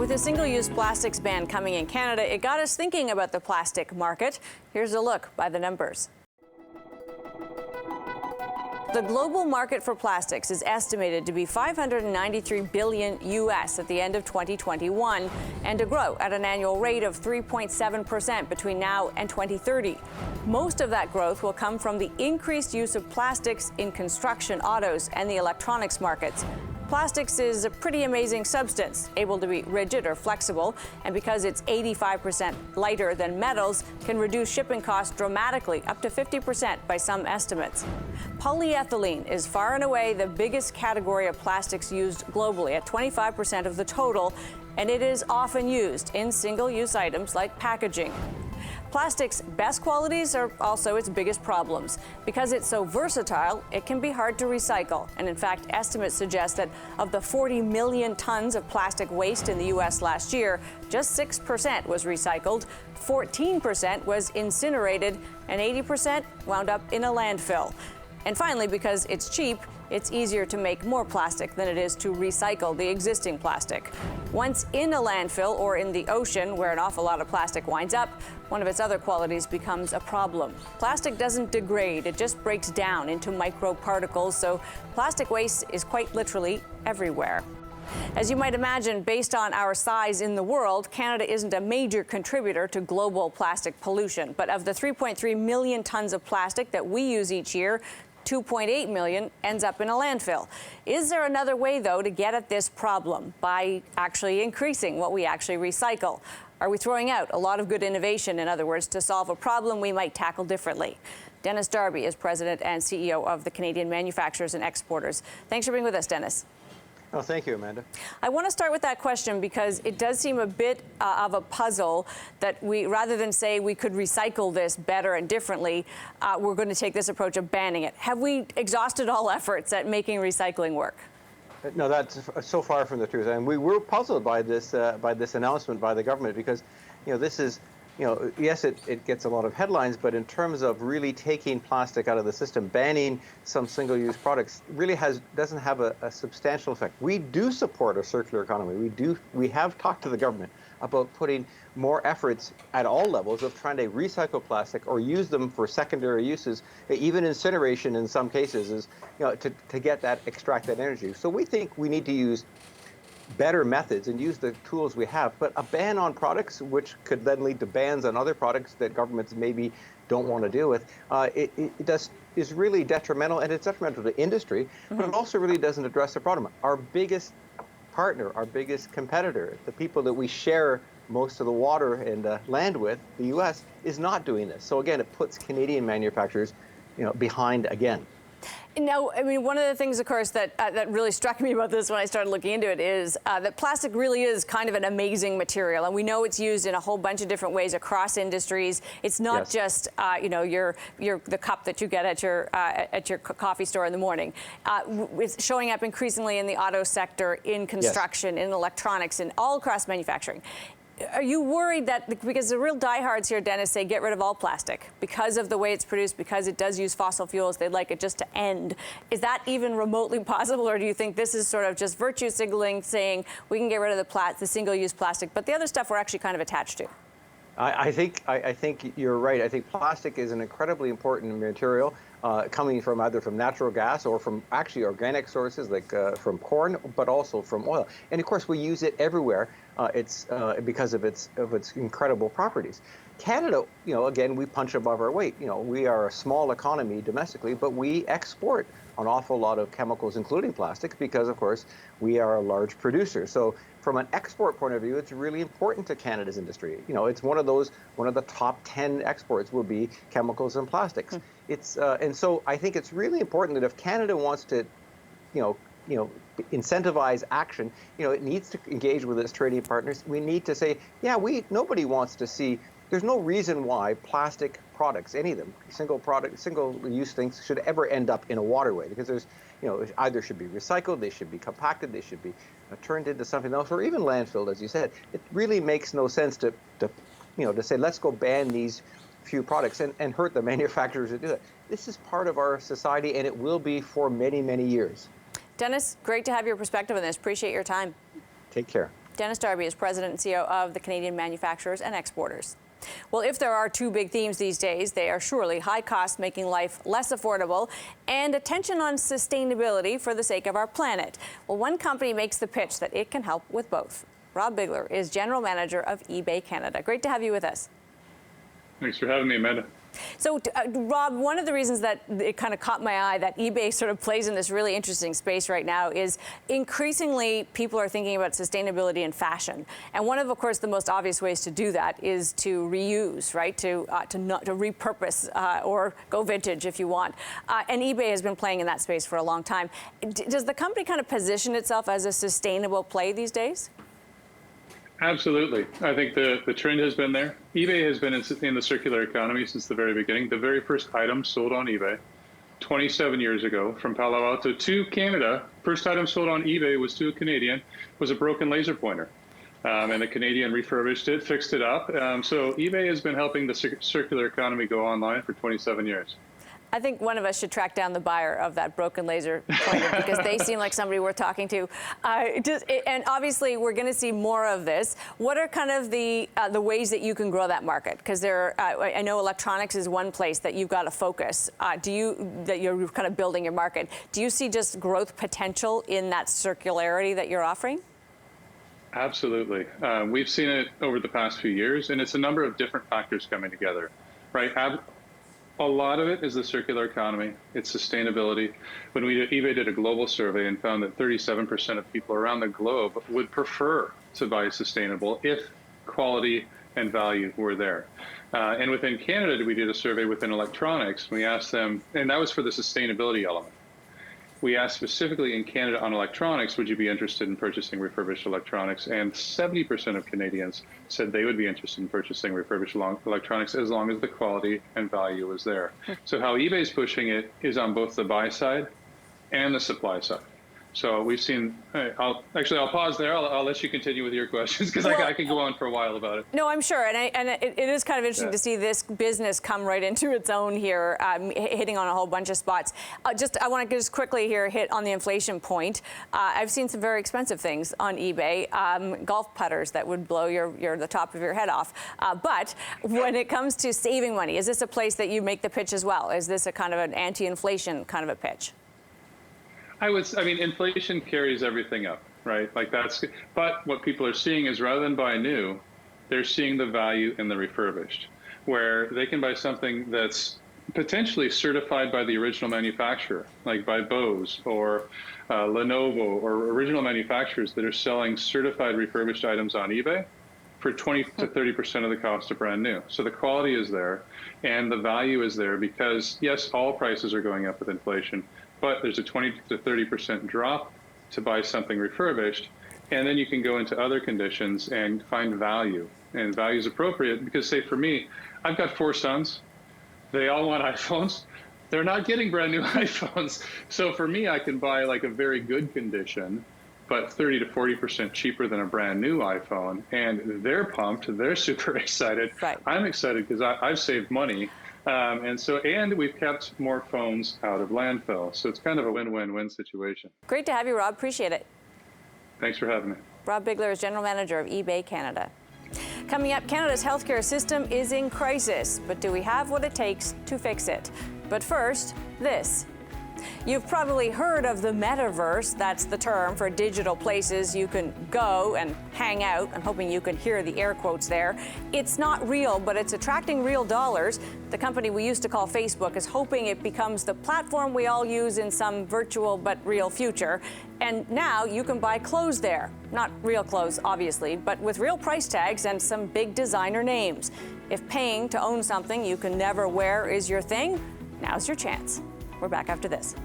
With a single-use plastics ban coming in Canada, it got us thinking about the plastic market. Here's a look by the numbers. The global market for plastics is estimated to be $593 billion US at the end of 2021 and to grow at an annual rate of 3.7% between now and 2030. Most of that growth will come from the increased use of plastics in construction, autos, and the electronics markets. Plastics is a pretty amazing substance, able to be rigid or flexible, and because it's 85% lighter than metals, can reduce shipping costs dramatically, up to 50% by some estimates. Polyethylene is far and away the biggest category of plastics used globally at 25% of the total, and it is often used in single-use items like packaging. Plastic's best qualities are also its biggest problems. Because it's so versatile, it can be hard to recycle. And in fact, estimates suggest that of the 40 million tons of plastic waste in the U.S. last year, just 6% was recycled, 14% was incinerated, and 80% wound up in a landfill. And finally, because it's cheap, it's easier to make more plastic than it is to recycle the existing plastic. Once in a landfill or in the ocean, where an awful lot of plastic winds up, one of its other qualities becomes a problem. Plastic doesn't degrade, it just breaks down into microparticles, so plastic waste is quite literally everywhere. As you might imagine, based on our size in the world, Canada isn't a major contributor to global plastic pollution. But of the 3.3 million tons of plastic that we use each year, 2.8 million ends up in a landfill. Is there another way, though, to get at this problem by actually increasing what we actually recycle? Are we throwing out a lot of good innovation, in other words, to solve a problem we might tackle differently? Dennis Darby is President and CEO of the Canadian Manufacturers and Exporters. Thanks for being with us, Dennis. Oh, thank you, Amanda. I want to start with that question because it does seem a bit of a puzzle that we, rather than say we could recycle this better and differently, we're going to take this approach of banning it. Have we exhausted all efforts at making recycling work? No, that's so far from the truth. And we were puzzled by this announcement by the government because, this is, yes, it gets a lot of headlines, but in terms of really taking plastic out of the system, banning some single-use products really doesn't have a substantial effect. We do support a circular economy. We have talked to the government about putting more efforts at all levels of trying to recycle plastic or use them for secondary uses, even incineration in some cases, is to get that extract that energy. So we think we need to use better methods and use the tools we have, but a ban on products, which could then lead to bans on other products that governments maybe don't want to deal with, is really detrimental, and it's detrimental to industry, but it also really doesn't address the problem. Our biggest partner, our biggest competitor, the people that we share most of the water and land with, the U.S., is not doing this. So again, it puts Canadian manufacturers, behind again. Now, I mean, one of the things, of course, that really struck me about this when I started looking into it is that plastic really is kind of an amazing material, and we know it's used in a whole bunch of different ways across industries. It's not just, the cup that you get at your coffee store in the morning. It's showing up increasingly in the auto sector, in construction, in electronics, and all across manufacturing. Are you worried that, because the real diehards here, Dennis, say get rid of all plastic because of the way it's produced, because it does use fossil fuels, they'd like it just to end. Is that even remotely possible, or do you think this is sort of just virtue signaling, saying we can get rid of the single-use plastic, but the other stuff we're actually kind of attached to? I think you're right. I think plastic is an incredibly important material coming from either from natural gas or from actually organic sources like from corn, but also from oil. And of course, we use it everywhere. It's because of its incredible properties. Canada, again, we punch above our weight. We are a small economy domestically, but we export an awful lot of chemicals, including plastics, because, of course, we are a large producer. So from an export point of view, it's really important to Canada's industry. It's one of the top 10 exports will be chemicals and plastics. And so I think it's really important that if Canada wants to, incentivize action, it needs to engage with its trading partners. We need to say, nobody wants to see. There's no reason why plastic products, any of them, single-use things, should ever end up in a waterway, because there's, either should be recycled, they should be compacted, they should be turned into something else, or even landfilled, as you said. It really makes no sense to say, let's go ban these few products and hurt the manufacturers that do it. This is part of our society, and it will be for many, many years. Dennis, great to have your perspective on this. Appreciate your time. Take care. Dennis Darby is president and CEO of the Canadian Manufacturers and Exporters. Well, if there are two big themes these days, they are surely high costs making life less affordable and attention on sustainability for the sake of our planet. Well, one company makes the pitch that it can help with both. Rob Bigler is general manager of eBay Canada. Great to have you with us. Thanks for having me, Amanda. So, Rob, one of the reasons that it kind of caught my eye that eBay sort of plays in this really interesting space right now is increasingly people are thinking about sustainability in fashion. And one of course, the most obvious ways to do that is to reuse, right? To repurpose or go vintage if you want. And eBay has been playing in that space for a long time. Does the company kind of position itself as a sustainable play these days? Absolutely. I think the trend has been there. eBay has been in the circular economy since the very beginning. The very first item sold on eBay 27 years ago from Palo Alto to Canada, first item sold on eBay was to a Canadian, was a broken laser pointer. And the Canadian refurbished it, fixed it up. So eBay has been helping the circular economy go online for 27 years. I think one of us should track down the buyer of that broken laser pointer because they seem like somebody worth talking to. And obviously, we're going to see more of this. What are kind of the ways that you can grow that market? Because I know electronics is one place that you've got to focus. That you're kind of building your market. Do you see just growth potential in that circularity that you're offering? Absolutely. We've seen it over the past few years, and it's a number of different factors coming together, right? A lot of it is the circular economy. It's sustainability. When eBay did a global survey and found that 37% of people around the globe would prefer to buy sustainable if quality and value were there. And within Canada, we did a survey within electronics. We asked them, and that was for the sustainability element. We asked specifically in Canada on electronics, would you be interested in purchasing refurbished electronics? And 70% of Canadians said they would be interested in purchasing refurbished electronics as long as the quality and value was there. So how eBay's pushing it is on both the buy side and the supply side. So we've seen, I'll pause there. I'll let you continue with your questions because I could go on for a while about it. No, I'm sure. And it is kind of interesting to see this business come right into its own here, hitting on a whole bunch of spots. I want to just quickly here hit on the inflation point. I've seen some very expensive things on eBay, golf putters that would blow the top of your head off. But when it comes to saving money, is this a place that you make the pitch as well? Is this a kind of an anti-inflation kind of a pitch? I mean, inflation carries everything up, right? But what people are seeing is rather than buy new, they're seeing the value in the refurbished, where they can buy something that's potentially certified by the original manufacturer, like by Bose or Lenovo or original manufacturers that are selling certified refurbished items on eBay for 20 to 30% of the cost of brand new. So the quality is there and the value is there because, yes, all prices are going up with inflation, but there's a 20 to 30% drop to buy something refurbished. And then you can go into other conditions and find value. And value is appropriate because, say, for me, I've got 4 sons. They all want iPhones. They're not getting brand new iPhones. So for me, I can buy like a very good condition, but 30 to 40% cheaper than a brand new iPhone. And they're pumped. They're super excited. Right. I'm excited because I've saved money. And we've kept more phones out of landfill. So it's kind of a win-win-win situation. Great to have you, Rob. Appreciate it. Thanks for having me. Rob Bigler is general manager of eBay Canada. Coming up, Canada's healthcare system is in crisis, but do we have what it takes to fix it? But first, this. You've probably heard of the metaverse. That's the term for digital places you can go and hang out. I'm hoping you can hear the air quotes there. It's not real, but it's attracting real dollars. The company we used to call Facebook is hoping it becomes the platform we all use in some virtual but real future. And now you can buy clothes there. Not real clothes, obviously, but with real price tags and some big designer names. If paying to own something you can never wear is your thing, now's your chance. We're back after this.